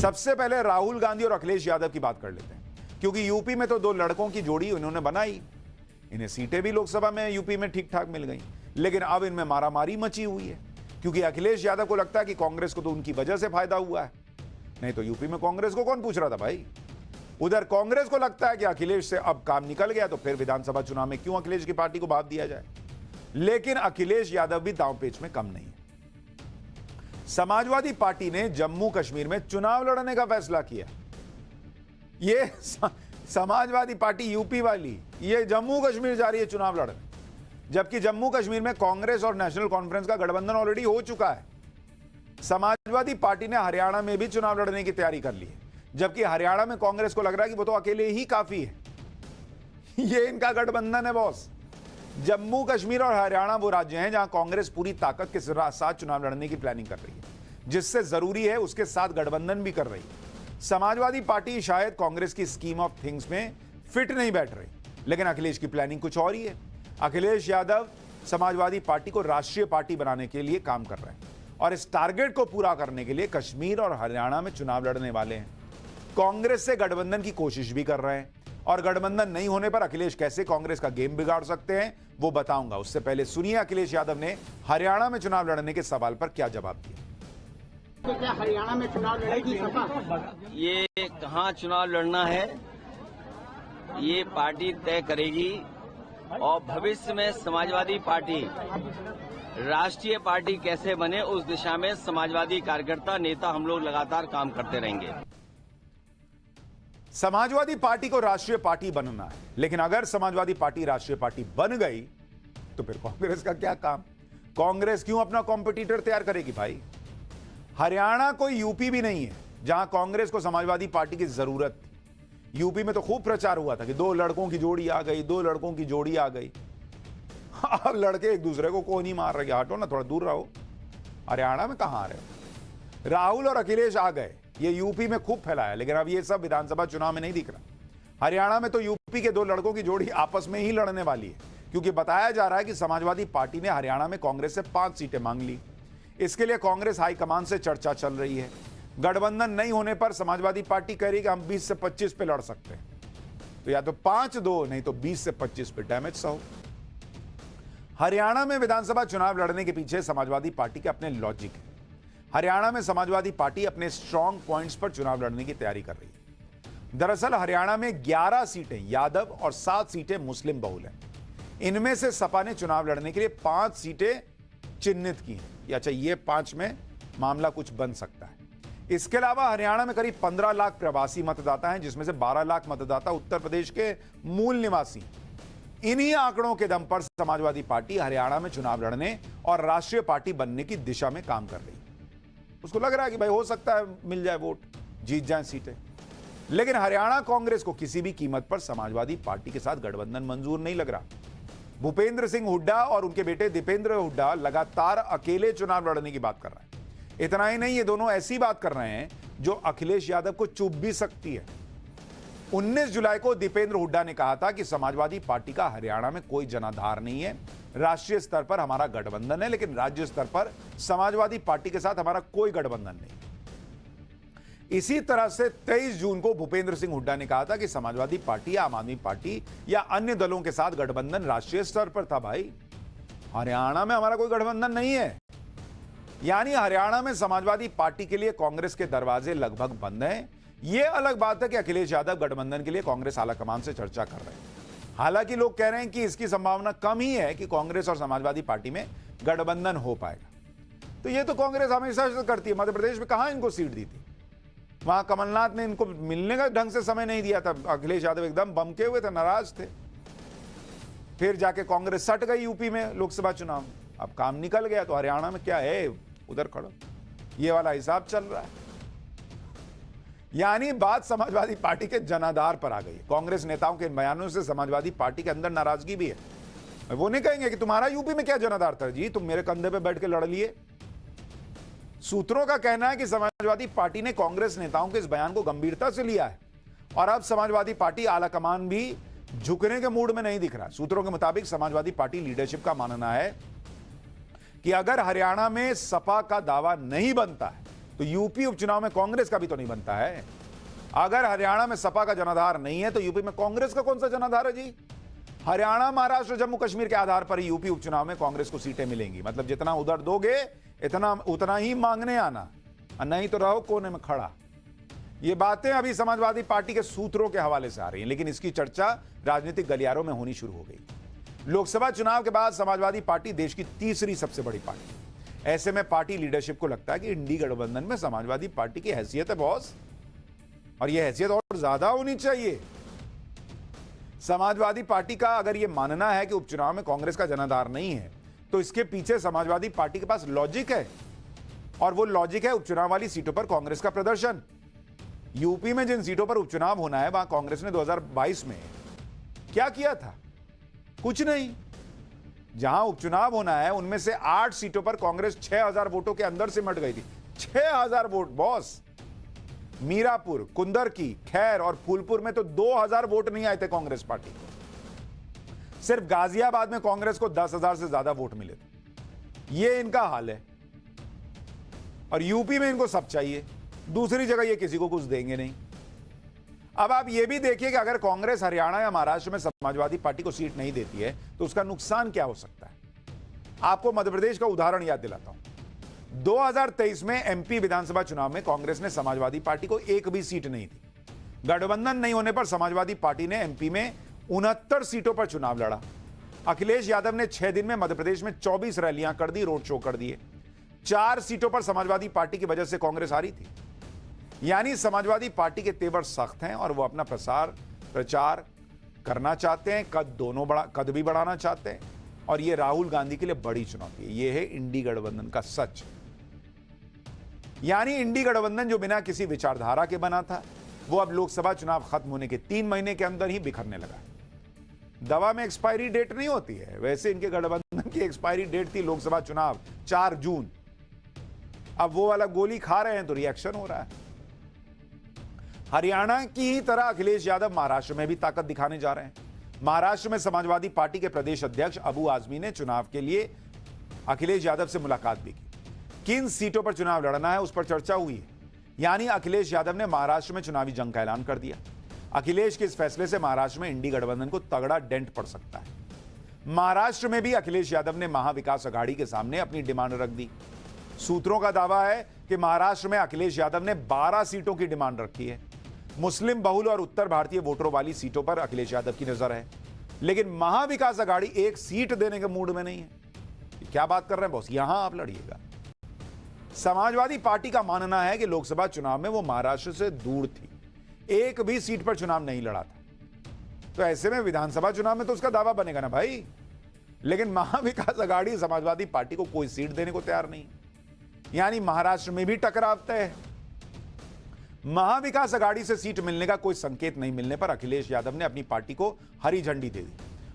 सबसे पहले राहुल गांधी और अखिलेश यादव की बात कर लेते हैं, क्योंकि यूपी में तो दो लड़कों की जोड़ी उन्होंने बनाई, इन्हें सीटें भी लोकसभा में यूपी में ठीक ठाक मिल गई, लेकिन अब इनमें मारामारी मची हुई है, क्योंकि अखिलेश यादव को लगता है कि कांग्रेस को तो उनकी वजह से फायदा हुआ है, नहीं तो यूपी में कांग्रेस को कौन पूछ रहा था भाई। उधर कांग्रेस को लगता है कि अखिलेश से अब काम निकल गया, तो फिर विधानसभा चुनाव में क्यों अखिलेश की पार्टी को भाग दिया जाए। लेकिन अखिलेश यादव भी दांवपेच में कम नहीं है। समाजवादी पार्टी ने जम्मू कश्मीर में चुनाव लड़ने का फैसला किया। ये समाजवादी पार्टी यूपी वाली, ये जम्मू कश्मीर जा रही है चुनाव लड़ने, जबकि जम्मू कश्मीर में कांग्रेस और नेशनल कॉन्फ्रेंस का गठबंधन ऑलरेडी हो चुका है। समाजवादी पार्टी ने हरियाणा में भी चुनाव लड़ने की तैयारी कर ली है, जबकि हरियाणा में कांग्रेस को लग रहा है कि वो तो अकेले ही काफी है, ये इनका गठबंधन है बॉस। जम्मू कश्मीर और हरियाणा वो राज्य हैं जहां कांग्रेस पूरी ताकत के साथ चुनाव लड़ने की प्लानिंग कर रही है, जिससे जरूरी है उसके साथ गठबंधन भी कर रही है। समाजवादी पार्टी शायद कांग्रेस की स्कीम ऑफ थिंग्स में फिट नहीं बैठ रही, लेकिन अखिलेश की प्लानिंग कुछ और ही है। अखिलेश यादव समाजवादी पार्टी को राष्ट्रीय पार्टी बनाने के लिए काम कर रहे हैं और इस टारगेट को पूरा करने के लिए कश्मीर और हरियाणा में चुनाव लड़ने वाले हैं। कांग्रेस से गठबंधन की कोशिश भी कर रहे हैं, और गठबंधन नहीं होने पर अखिलेश कैसे कांग्रेस का गेम बिगाड़ सकते हैं वो बताऊंगा। उससे पहले सुनिए अखिलेश यादव ने हरियाणा में चुनाव लड़ने के सवाल पर क्या जवाब दिया। तो क्या हरियाणा में चुनाव लड़ेगी सपा? ये कहाँ चुनाव लड़ना है ये पार्टी तय करेगी, और भविष्य में समाजवादी पार्टी राष्ट्रीय पार्टी कैसे बने उस दिशा में समाजवादी कार्यकर्ता नेता हम लोग लगातार काम करते रहेंगे। समाजवादी पार्टी को राष्ट्रीय पार्टी बनना है, लेकिन अगर समाजवादी पार्टी राष्ट्रीय पार्टी बन गई तो फिर कांग्रेस का क्या काम। कांग्रेस क्यों अपना कॉम्पिटिटर तैयार करेगी भाई। हरियाणा कोई यूपी भी नहीं है जहां कांग्रेस को समाजवादी पार्टी की जरूरत थी। यूपी में तो खूब प्रचार हुआ था कि दो लड़कों की जोड़ी आ गई, दो लड़कों की जोड़ी आ गई। अब लड़के एक दूसरे को कौन ही मार रहे, हटो ना, थोड़ा दूर रहो। हरियाणा में कहां आ रहे हो। राहुल और अखिलेश आ गए, ये यूपी में खूब फैलाया, लेकिन अब ये सब विधानसभा चुनाव में नहीं दिख रहा। हरियाणा में तो यूपी के दो लड़कों की जोड़ी आपस में ही लड़ने वाली है, क्योंकि बताया जा रहा है कि समाजवादी पार्टी ने हरियाणा में कांग्रेस से 5 सीटें मांग ली। इसके लिए कांग्रेस हाईकमान से चर्चा चल रही है। गठबंधन नहीं होने पर समाजवादी पार्टी कह रही है कि हम 20 से 25 पे लड़ सकते हैं, तो या तो 5-2 नहीं तो 20 से 25 पे डैमेज सा हो। हरियाणा में विधानसभा चुनाव लड़ने के पीछे समाजवादी पार्टी के अपने लॉजिक है। हरियाणा में समाजवादी पार्टी अपने स्ट्रॉन्ग पॉइंट्स पर चुनाव लड़ने की तैयारी कर रही है। दरअसल हरियाणा में 11 सीटें यादव और 7 सीटें मुस्लिम बहुल हैं। इनमें से सपा ने चुनाव लड़ने के लिए 5 सीटें चिन्हित की हैं। अच्छा, ये 5 में मामला कुछ बन सकता है। इसके अलावा हरियाणा में करीब 15 लाख प्रवासी मतदाता हैं, जिसमें से 12 लाख मतदाता उत्तर प्रदेश के मूल निवासी। इन्हीं आंकड़ों के दम पर समाजवादी पार्टी हरियाणा में चुनाव लड़ने और राष्ट्रीय पार्टी बनने की दिशा में काम कर रही है। उसको लग रहा है कि भाई हो सकता है मिल जाए वोट, जीत जाए सीटें। लेकिन हरियाणा कांग्रेस को किसी भी कीमत पर समाजवादी पार्टी के साथ गठबंधन मंजूर नहीं लग रहा। भूपेंद्र सिंह हुड्डा और उनके बेटे दीपेंद्र हुड्डा लगातार अकेले चुनाव लड़ने की बात कर रहे हैं। इतना ही नहीं, ये दोनों ऐसी बात कर रहे हैं जो अखिलेश यादव को चुभ भी सकती है। 19 जुलाई को दीपेंद्र हुड्डा ने कहा था कि समाजवादी पार्टी का हरियाणा में कोई जनाधार नहीं है। राष्ट्रीय स्तर पर हमारा गठबंधन है, लेकिन राज्य स्तर पर समाजवादी पार्टी के साथ हमारा कोई गठबंधन नहीं। इसी तरह से 23 जून को भूपेंद्र सिंह हुड्डा ने कहा था कि समाजवादी पार्टी या आम आदमी पार्टी या अन्य दलों के साथ गठबंधन राष्ट्रीय स्तर पर था। भाई हरियाणा में हमारा कोई गठबंधन नहीं है। यानी हरियाणा में समाजवादी पार्टी के लिए कांग्रेस के दरवाजे लगभग बंद हैं। यह अलग बात है कि अखिलेश यादव गठबंधन के लिए कांग्रेस आलाकमान से चर्चा कर रहे हैं। हालांकि लोग कह रहे हैं कि इसकी संभावना कम ही है कि कांग्रेस और समाजवादी पार्टी में गठबंधन हो पाएगा। तो यह तो कांग्रेस हमेशा से करती है। मध्य प्रदेश में कहां इनको सीट दी थी, वहां कमलनाथ ने इनको मिलने का ढंग से समय नहीं दिया था। अखिलेश यादव एकदम बमके हुए थे, नाराज थे। फिर जाके कांग्रेस सट गई यूपी में लोकसभा चुनाव। अब काम निकल गया तो हरियाणा में क्या है, उधर खड़ो। ये वाला हिसाब चल रहा है। यानी बात समाजवादी पार्टी के जनाधार पर आ गई। कांग्रेस नेताओं के बयानों से समाजवादी पार्टी के अंदर नाराजगी भी है। वो नहीं कहेंगे कि तुम्हारा यूपी में क्या जनाधार था जी, तुम मेरे कंधे पे बैठ के लड़ लिए। सूत्रों का कहना है कि समाजवादी पार्टी ने कांग्रेस नेताओं के इस बयान को गंभीरता से लिया है और अब समाजवादी पार्टी आलाकमान भी झुकने के मूड में नहीं दिख रहा। सूत्रों के मुताबिक समाजवादी पार्टी लीडरशिप का मानना है कि अगर हरियाणा में सपा का दावा नहीं बनता है तो यूपी उपचुनाव में कांग्रेस का भी तो नहीं बनता है। अगर हरियाणा में सपा का जनाधार नहीं है तो यूपी में कांग्रेस का कौन सा जनाधार है जी? हरियाणा, महाराष्ट्र, जम्मू कश्मीर के आधार पर ही यूपी उपचुनाव में कांग्रेस को सीटें मिलेंगी। मतलब जितना उधर दोगे उतना ही मांगने आना, और नहीं तो रहो कोने में खड़ा। ये बातें अभी समाजवादी पार्टी के सूत्रों के हवाले से आ रही हैं, लेकिन इसकी चर्चा राजनीतिक गलियारों में होनी शुरू हो गई। लोकसभा चुनाव के बाद समाजवादी पार्टी देश की तीसरी सबसे बड़ी पार्टी। ऐसे में पार्टी लीडरशिप को लगता है कि इंडी गठबंधन में समाजवादी पार्टी की हैसियत है बॉस, और यह हैसियत और ज्यादा होनी चाहिए। समाजवादी पार्टी का अगर यह मानना है कि उपचुनाव में कांग्रेस का जनाधार नहीं है, तो इसके पीछे समाजवादी पार्टी के पास लॉजिक है, और वो लॉजिक है उपचुनाव वाली सीटों पर कांग्रेस का प्रदर्शन। यूपी में जिन सीटों पर उपचुनाव होना है, वहां कांग्रेस ने 2022 में क्या किया था? कुछ नहीं। जहां उपचुनाव होना है उनमें से 8 सीटों पर कांग्रेस 6000 वोटों के अंदर सिमट गई थी। 6000 वोट बॉस। मीरापुर, कुंदरकी, खैर और फूलपुर में तो 2000 वोट नहीं आए थे कांग्रेस पार्टी को। सिर्फ गाजियाबाद में कांग्रेस को 10,000 से ज्यादा वोट मिले थे। ये इनका हाल है, और यूपी में इनको सब चाहिए, दूसरी जगह ये किसी को कुछ देंगे नहीं। अब आप ये भी देखिए कि अगर कांग्रेस हरियाणा या महाराष्ट्र में समाजवादी पार्टी को सीट नहीं देती है तो उसका नुकसान क्या हो सकता है। आपको मध्य प्रदेश का उदाहरण याद दिलाता हूं। 2023 में एमपी विधानसभा चुनाव में कांग्रेस ने समाजवादी पार्टी को एक भी सीट नहीं दी। गठबंधन नहीं होने पर समाजवादी पार्टी ने एमपी में 69 सीटों पर चुनाव लड़ा। अखिलेश यादव ने 6 दिन में मध्य प्रदेश में 24 रैलियां कर दी, रोड शो कर दिए। 4 सीटों पर समाजवादी पार्टी की वजह से कांग्रेस हारी थी। यानी समाजवादी पार्टी के तेवर सख्त हैं और वो अपना प्रचार करना चाहते हैं, कद भी बढ़ाना चाहते हैं, और ये राहुल गांधी के लिए बड़ी चुनौती है। ये है इंडी गठबंधन का सच। यानी इंडी गठबंधन जो बिना किसी विचारधारा के बना था, वो अब लोकसभा चुनाव खत्म होने के 3 महीने के अंदर ही बिखरने लगा। दवा में एक्सपायरी डेट नहीं होती है, वैसे इनके गठबंधन की एक्सपायरी डेट थी लोकसभा चुनाव 4 जून। अब वो वाला गोली खा रहे हैं तो रिएक्शन हो रहा है। हरियाणा की ही तरह अखिलेश यादव महाराष्ट्र में भी ताकत दिखाने जा रहे हैं। महाराष्ट्र में समाजवादी पार्टी के प्रदेश अध्यक्ष अबू आजमी ने चुनाव के लिए अखिलेश यादव से मुलाकात भी की। किन सीटों पर चुनाव लड़ना है उस पर चर्चा हुई है। यानी अखिलेश यादव ने महाराष्ट्र में चुनावी जंग का ऐलान कर दिया। अखिलेश के इस फैसले से महाराष्ट्र में इंडी गठबंधन को तगड़ा डेंट पड़ सकता है। महाराष्ट्र में भी अखिलेश यादव ने महाविकास अघाड़ी के सामने अपनी डिमांड रख दी। सूत्रों का दावा है कि महाराष्ट्र में अखिलेश यादव ने 12 सीटों की डिमांड रखी है। मुस्लिम बहुल और उत्तर भारतीय वोटरों वाली सीटों पर अखिलेश यादव की नजर है, लेकिन महाविकास अघाड़ी एक सीट देने के मूड में नहीं है। क्या बात कर रहे हैं बॉस? यहां आप लड़िएगा। समाजवादी पार्टी का मानना है कि लोकसभा चुनाव में वो महाराष्ट्र से दूर थी, एक भी सीट पर चुनाव नहीं लड़ा था। तो ऐसे में विधानसभा चुनाव में तो उसका दावा बनेगा ना भाई। लेकिन महाविकास अघाड़ी समाजवादी पार्टी को कोई सीट देने को तैयार नहीं। यानी महाराष्ट्र में भी टकराव तय है। महाविकास अघाड़ी से सीट मिलने का कोई संकेत नहीं मिलने पर अखिलेश यादव ने अपनी पार्टी को हरी झंडी दे दी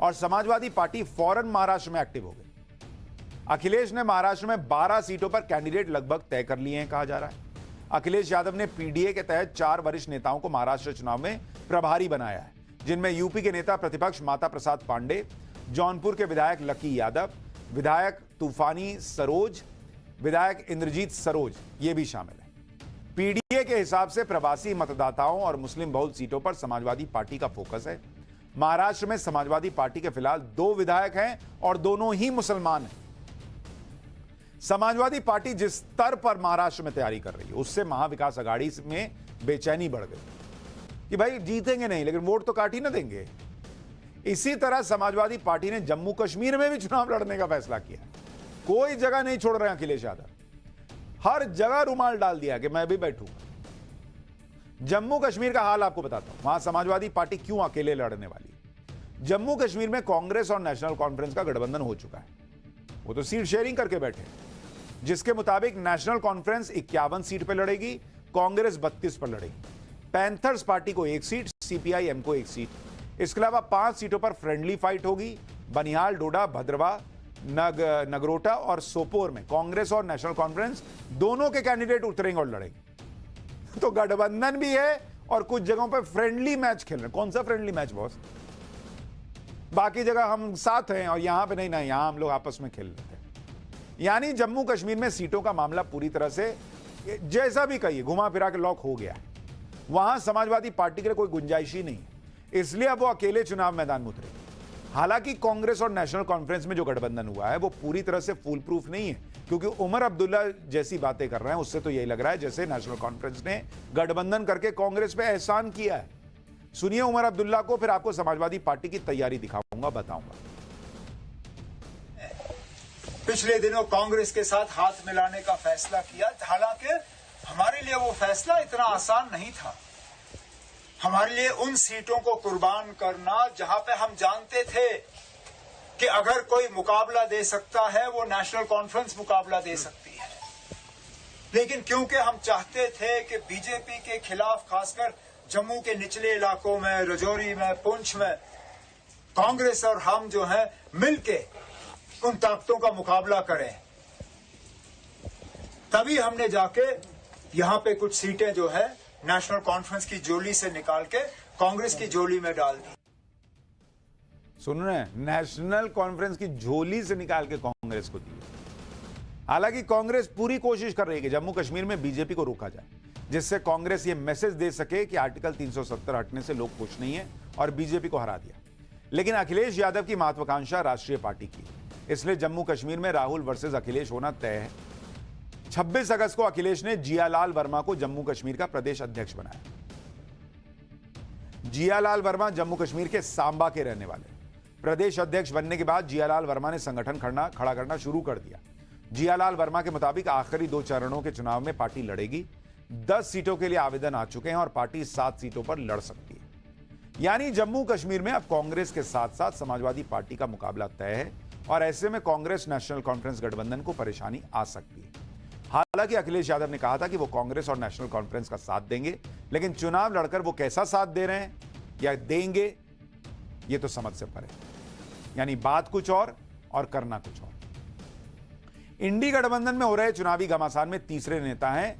और समाजवादी पार्टी फौरन महाराष्ट्र में एक्टिव हो गई। अखिलेश ने महाराष्ट्र में 12 सीटों पर कैंडिडेट लगभग तय कर लिए हैं, कहा जा रहा है। अखिलेश यादव ने पीडीए के तहत 4 वरिष्ठ नेताओं को महाराष्ट्र चुनाव में प्रभारी बनाया है, जिनमें यूपी के नेता प्रतिपक्ष माता प्रसाद पांडे, जौनपुर के विधायक लकी यादव, विधायक तूफानी सरोज, विधायक इंद्रजीत सरोज, ये भी शामिल है। पीडीए के हिसाब से प्रवासी मतदाताओं और मुस्लिम बहुल सीटों पर समाजवादी पार्टी का फोकस है। महाराष्ट्र में समाजवादी पार्टी के फिलहाल 2 विधायक हैं और दोनों ही मुसलमान हैं। समाजवादी पार्टी जिस स्तर पर महाराष्ट्र में तैयारी कर रही है, उससे महाविकास अघाड़ी में बेचैनी बढ़ गई कि भाई जीतेंगे नहीं लेकिन वोट तो काट ही ना देंगे। इसी तरह समाजवादी पार्टी ने जम्मू कश्मीर में भी चुनाव लड़ने का फैसला किया। कोई जगह नहीं छोड़ रहे हैं अखिलेश यादव, हर जगह रुमाल डाल दिया कि मैं भी बैठूंगा। जम्मू कश्मीर का हाल आपको बताता हूं, वहां समाजवादी पार्टी क्यों अकेले लड़ने वाली है। जम्मू कश्मीर में कांग्रेस और नेशनल कॉन्फ्रेंस का गठबंधन हो चुका है। वो तो सीट शेयरिंग करके बैठे, जिसके मुताबिक नेशनल कॉन्फ्रेंस 51 सीट पर लड़ेगी, कांग्रेस 32 पर लड़ेगी। पैंथर्स पार्टी को 1 सीट, सीपीआई-एम को 1 सीट। इसके अलावा 5 सीटों पर फ्रेंडली फाइट होगी। बनिहाल, डोडा, भद्रवा, नगरोटा और सोपोर में कांग्रेस और नेशनल कॉन्फ्रेंस दोनों के कैंडिडेट उतरेंगे और लड़ेंगे। तो गठबंधन भी है और कुछ जगहों पर फ्रेंडली मैच खेल रहे हैं। कौन सा फ्रेंडली मैच बॉस? बाकी जगह हम साथ हैं और यहां पे नहीं ना, यहां हम लोग आपस में खेल लेते हैं। यानी जम्मू कश्मीर में सीटों का मामला पूरी तरह से जैसा भी कहिए, घुमा फिरा के लॉक हो गया है। वहां समाजवादी पार्टी के लिए कोई गुंजाइश ही नहीं है, इसलिए अब वो अकेले चुनाव मैदान में उतरे। हालांकि कांग्रेस और नेशनल कॉन्फ्रेंस में जो गठबंधन हुआ है वो पूरी तरह से फूल प्रूफ नहीं है, क्योंकि उमर अब्दुल्ला जैसी बातें कर रहे हैं उससे तो यही लग रहा है जैसे नेशनल कॉन्फ्रेंस ने गठबंधन करके कांग्रेस पे एहसान किया है। सुनिए उमर अब्दुल्ला को, फिर आपको समाजवादी पार्टी की तैयारी दिखाऊंगा, बताऊंगा। पिछले दिनों कांग्रेस के साथ हाथ मिलाने का फैसला किया, हालांकि हमारे लिए वो फैसला इतना आसान नहीं था। हमारे लिए उन सीटों को कुर्बान करना जहां पे हम जानते थे कि अगर कोई मुकाबला दे सकता है वो नेशनल कॉन्फ्रेंस मुकाबला दे सकती है, लेकिन क्योंकि हम चाहते थे कि बीजेपी के खिलाफ खासकर जम्मू के निचले इलाकों में, रजौरी में, पुंछ में कांग्रेस और हम जो है मिलके उन ताकतों का मुकाबला करें, तभी हमने जाके यहां पे कुछ सीटें जो है नेशनल कॉन्फ्रेंस की झोली से निकाल के कांग्रेस की झोली में डाल दी। सुन रहे हैं, नेशनल कॉन्फ्रेंस की झोली से निकाल के कांग्रेस को दी। हालांकि कांग्रेस पूरी कोशिश कर रही है कि जम्मू कश्मीर में बीजेपी को रोका जाए, जिससे कांग्रेस ये मैसेज दे सके कि आर्टिकल 370 हटने से लोग खुश नहीं है और बीजेपी को हरा दिया। लेकिन अखिलेश यादव की महत्वाकांक्षा राष्ट्रीय पार्टी की, इसलिए जम्मू कश्मीर में राहुल वर्सेस अखिलेश होना तय है। 26 अगस्त को अखिलेश ने जियालाल वर्मा को जम्मू कश्मीर का प्रदेश अध्यक्ष बनाया। जियालाल वर्मा जम्मू कश्मीर के सांबा के रहने वाले। प्रदेश अध्यक्ष बनने के बाद जियालाल वर्मा ने संगठन खड़ा करना शुरू कर दिया। जियालाल वर्मा के मुताबिक आखिरी 2 चरणों के चुनाव में पार्टी लड़ेगी। 10 सीटों के लिए आवेदन आ चुके हैं और पार्टी 7 सीटों पर लड़ सकती है। यानी जम्मू कश्मीर में अब कांग्रेस के साथ साथ समाजवादी पार्टी का मुकाबला तय है और ऐसे में कांग्रेस नेशनल कॉन्फ्रेंस गठबंधन को परेशानी आ सकती है। हालांकि अखिलेश यादव ने कहा था कि वो कांग्रेस और नेशनल कॉन्फ्रेंस का साथ देंगे, लेकिन चुनाव लड़कर वो कैसा साथ दे रहे हैं या देंगे ये तो समझ से परे। यानी बात कुछ और करना कुछ और। इंडी गठबंधन में हो रहे चुनावी घमासान में तीसरे नेता हैं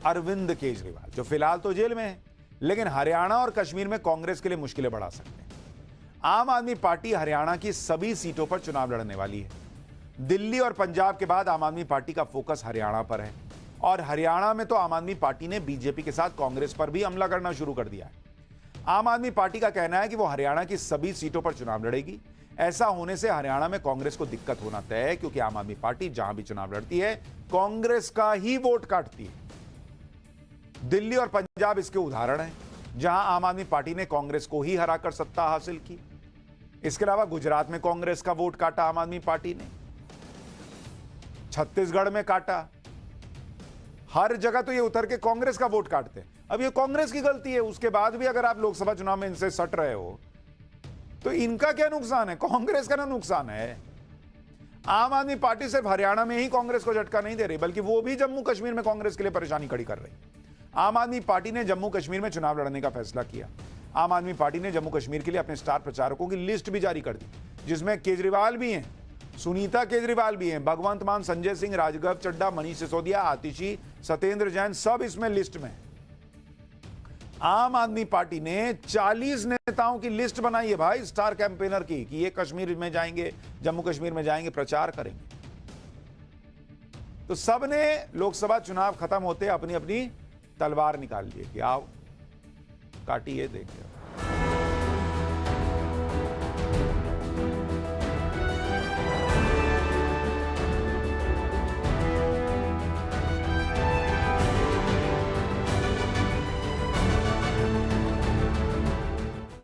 अरविंद केजरीवाल, जो फिलहाल तो जेल में है, लेकिन हरियाणा और कश्मीर में कांग्रेस के लिए मुश्किलें बढ़ा सकते हैं। आम आदमी पार्टी हरियाणा की सभी सीटों पर चुनाव लड़ने वाली है। दिल्ली और पंजाब के बाद आम आदमी पार्टी का फोकस हरियाणा पर है और हरियाणा में तो आम आदमी पार्टी ने बीजेपी के साथ कांग्रेस पर भी हमला करना शुरू कर दिया है। आम आदमी पार्टी का कहना है कि वो हरियाणा की सभी सीटों पर चुनाव लड़ेगी। ऐसा होने से हरियाणा में कांग्रेस को दिक्कत होना तय है, क्योंकि आम आदमी पार्टी जहां भी चुनाव लड़ती है कांग्रेस का ही वोट काटती है। दिल्ली और पंजाब इसके उदाहरण हैं, जहां आम आदमी पार्टी ने कांग्रेस को ही हराकर सत्ता हासिल की। इसके अलावा गुजरात में कांग्रेस का वोट काटा आम आदमी पार्टी ने, छत्तीसगढ़ में काटा। हर जगह तो ये उतर के कांग्रेस का वोट काटते हैं। अब ये कांग्रेस की गलती है, उसके बाद भी अगर आप लोकसभा चुनाव में इनसे सट रहे हो तो इनका क्या नुकसान है? कांग्रेस का ना नुकसान है। आम आदमी पार्टी सिर्फ हरियाणा में ही कांग्रेस को झटका नहीं दे रही, बल्कि वो भी जम्मू कश्मीर में कांग्रेस के लिए परेशानी खड़ी कर रही। आम आदमी पार्टी ने जम्मू कश्मीर में चुनाव लड़ने का फैसला किया। आम आदमी पार्टी ने जम्मू कश्मीर के लिए अपने स्टार प्रचारकों की लिस्ट भी जारी कर दी, जिसमें केजरीवाल भी हैं, सुनीता केजरीवाल भी हैं, भगवंत मान, संजय सिंह, राजगव चड्ढा, मनीष सिसोदिया, आतिशी, सत्येंद्र जैन, सब इसमें लिस्ट में। आम आदमी पार्टी ने 40 नेताओं की लिस्ट बनाई है भाई, स्टार कैंपेनर की, कि ये कश्मीर में जाएंगे, जम्मू कश्मीर में जाएंगे, प्रचार करेंगे। तो सबने लोकसभा चुनाव खत्म होते अपनी अपनी तलवार निकाल लिए कि आओ काटिए, देखिए।